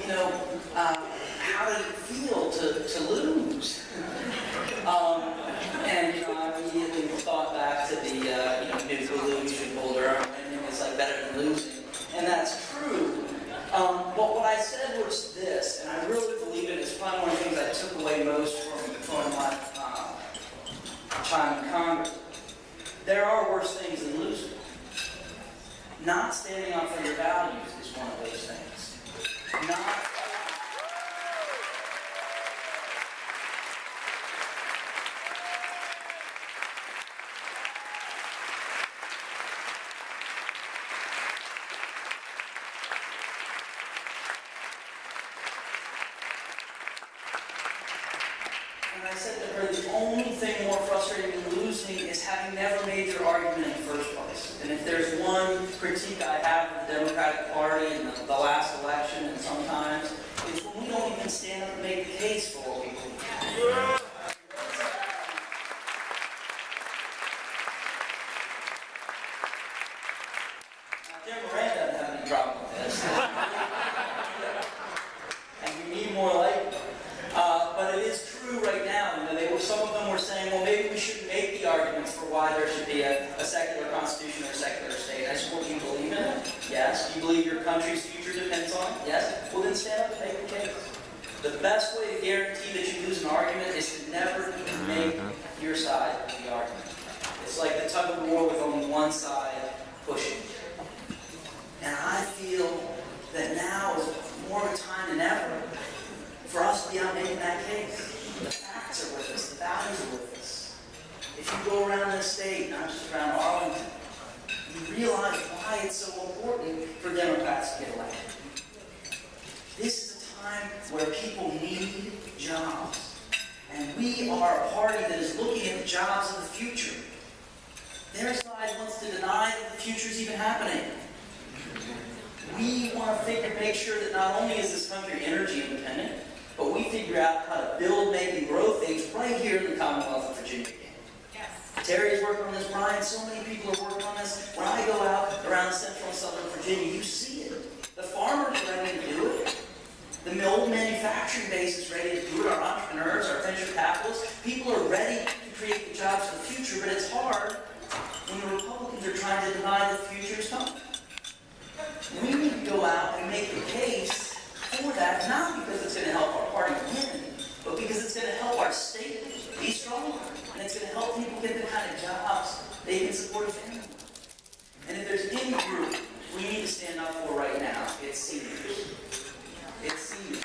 you know, how did it feel to lose? And, you know, I immediately thought back to the, you know, if you lose, you should hold her, and it's like better than losing. And that's true. But what I said was this, and I really believe it, it's probably one of the things I took away most from my time in Congress. There are worse things than losing. Not standing up for your values is one of those things. And I said to her, the only thing more frustrating than losing is having never made your argument in the first place. And if there's one critique I have of the Democratic Party in the last election, and sometimes, is when we don't even stand up and make the case for what we believe. Jim Moran doesn't have any problem with this. And we need more like them. But it is true right now. You know, some of them were saying, well, maybe we shouldn't make the arguments for why there should be a secular constitution or a secular state. I said, well, do you believe in it? Yes. Do you believe your country's future depends on it? Yes. Well, then stand up and make the case. The best way to guarantee that you lose an argument is to never make your side of the argument. It's like the tug of war with only one side pushing. And I feel that now is more of a time than ever for us to be out making that case. The facts are with us. The values are with us. If you go around this state, not just around Arlington, you realize why it's so important for Democrats to get elected. This is a time where people need jobs. And we are a party that is looking at the jobs of the future. Their side wants to deny that the future is even happening. We want to make sure that not only is this country energy independent, but we figure out how to build, make, and grow things right here in the Commonwealth of Virginia. Yes. Terry's working on this, Brian, so many people are working on this. When I go out around central and southern Virginia, you see it. The farmers are ready to do it. The old manufacturing base is ready to do it. Our entrepreneurs, our venture capitalists, people are ready to create the jobs of the future, but it's hard when the Republicans are trying to deny that the future is coming. We need to go out and make the case for that, not because it's going to help our party win, but because it's going to help our state be stronger, and it's going to help people get the kind of jobs they can support a family. And if there's any group we need to stand up for right now, it's seniors. It's seniors.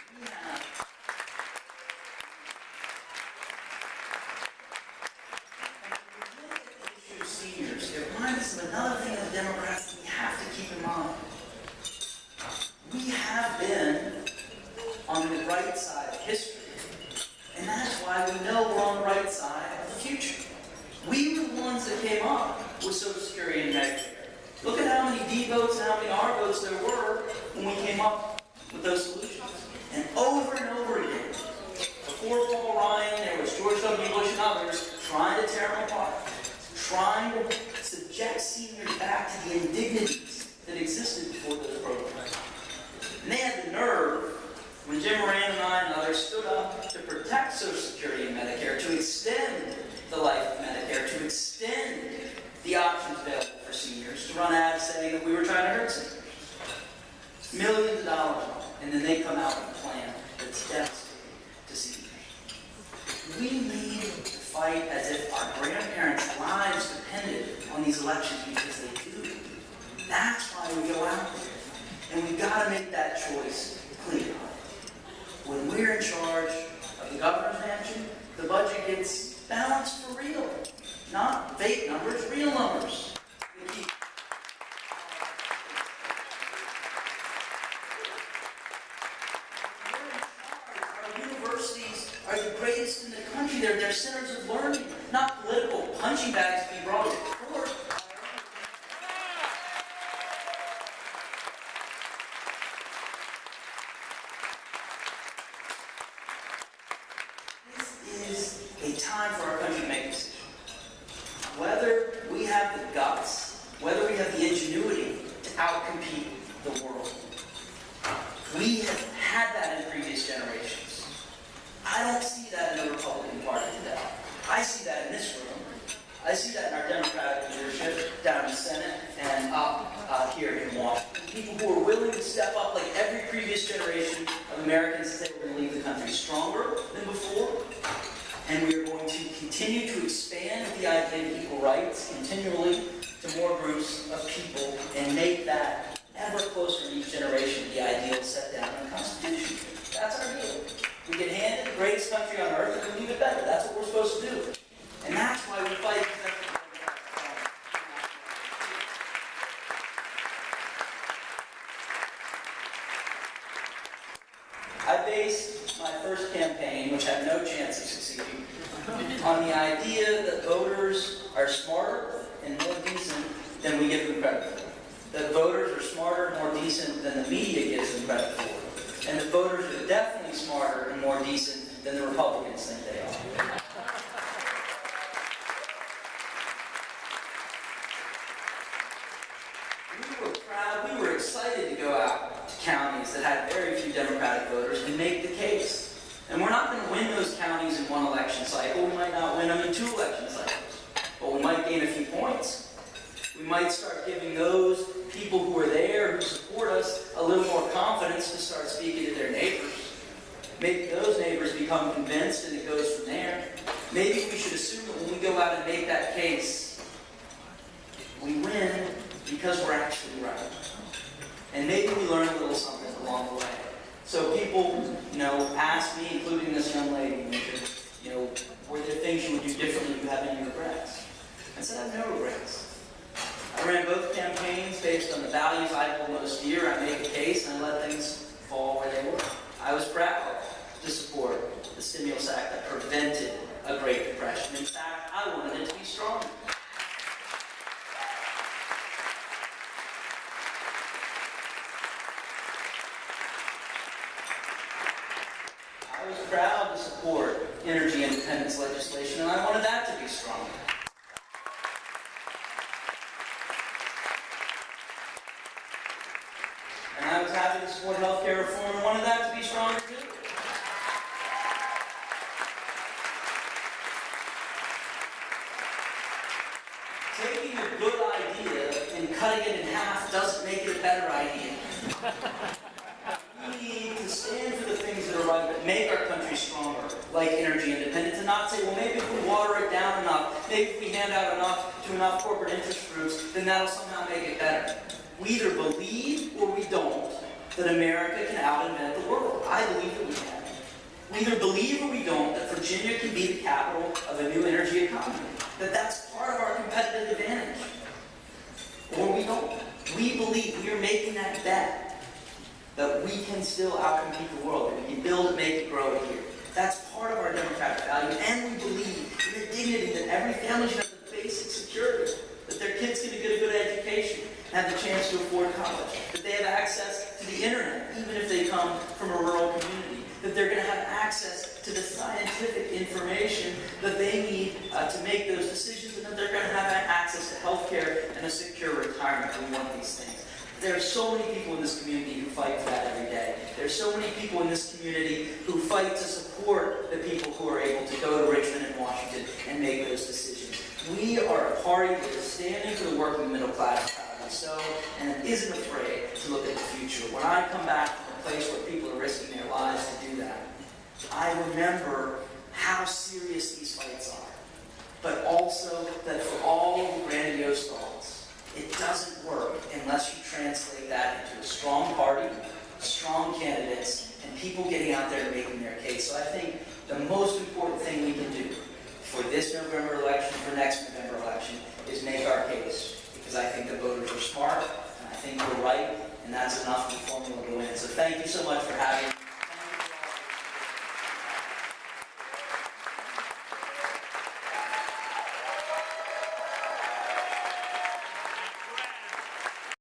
Seniors, it reminds us of another thing as Democrats that we have to keep in mind. We have been on the right side of history, and that's why we know we're on the right side of the future. We were the ones that came up with Social Security and Medicare. Look at how many D votes and how many R votes there were when we came up with those solutions. And over again, before Paul Ryan, there was George W. Bush and others trying to tear them apart, trying to subject seniors back to the indignities that existed before those programs. And they had the nerve, when Jim Moran and I and others stood up to protect Social Security and Medicare, to extend the life of Medicare, to extend the options available for seniors, to run ads saying that we were trying to hurt seniors. Millions of dollars on it. And then they come out with a plan that's devastating to seniors. We need to fight as if our grandparents' lives depended on these elections, because they do. That's why we go out there. And we've got to make that choice clear. When we're in charge of the governor's mansion, the budget gets balanced for real. Not fake numbers, real numbers. Our universities are the greatest in the country. They're centers of learning, not political punching bags to be brought to court. A time for our country to make a decision. Whether we have the guts, whether we have the ingenuity to outcompete the world. We have had previous generation of Americans said we're going to leave the country stronger than before, and we are going to continue to expand the idea of equal rights continually to more groups of people and make that ever closer to each generation the ideal set down in the Constitution. That's our deal. We get handed the greatest country on earth and we leave it better. That's what we're supposed to do. And that's why we fight. I based my first campaign, which had no chance of succeeding, on the idea that voters are smarter and more decent than we give them credit for. That voters are smarter and more decent than the media gives them credit for. And that voters are definitely smarter and more decent than the Republicans think they are. We were proud, we were excited to go out to counties that had very few Democratic voters and make the case. And we're not going to win those counties in one election cycle. We might not win them in 2 election cycles. But we might gain a few points. We might start giving those people who are there, who support us, a little more confidence to start speaking to their neighbors. Maybe those neighbors become convinced and it goes from there. Maybe we should assume that when we go out and make that case, we win because we're actually right. And maybe we learn a little something along the way. So people, ask me, including this young lady, were there things you would do differently if you have any regrets? I said, I have no regrets. I ran both campaigns based on the values I hold most dear. I made a case and I let things fall where they were. I was proud to support the stimulus act that prevented a Great Depression. In fact, I wanted it to be stronger. I was proud to support energy independence legislation, and I wanted that to be stronger. And I was happy to support healthcare reform and wanted that to be stronger too. Taking a good idea and cutting it in half doesn't make it a better idea. We need to stand for the things that are right, that make our country stronger, like energy independence, and not say, well, maybe if we water it down enough, maybe if we hand out enough to enough corporate interest groups, then that'll somehow make it better. We either believe or we don't that America can out-invent the world. I believe that we can. We either believe or we don't that Virginia can be the capital of a new energy economy, that that's part of our competitive advantage. Or we don't. We believe, we are making that bet, that we can still out-compete the world, that we can build it, make it, grow it here. That's part of our democratic value, and we believe in the dignity that every family should have the basic security, that their kids can get a good education, and have the chance to afford college, that they have access to the internet, even if they come from a rural community, that they're going to have access to the scientific information that they need to make those decisions, and that they're going to have access to health care and a secure retirement. We want these things. There are so many people in this community who fight for that every day. There are so many people in this community who fight to support the people who are able to go to Richmond and Washington and make those decisions. We are a party that is standing for the working middle class proudly so, and isn't afraid to look at the future. When I come back from a place where people are risking their lives to do that, I remember how serious these fights are, but also that for all of the grandiose thoughts, it doesn't work unless you translate that into a strong party, strong candidates, and people getting out there and making their case. So I think the most important thing we can do for this November election, for next November election, is make our case. Because I think the voters are smart, and I think we're right, and that's enough of the formula to win. So thank you so much for having me.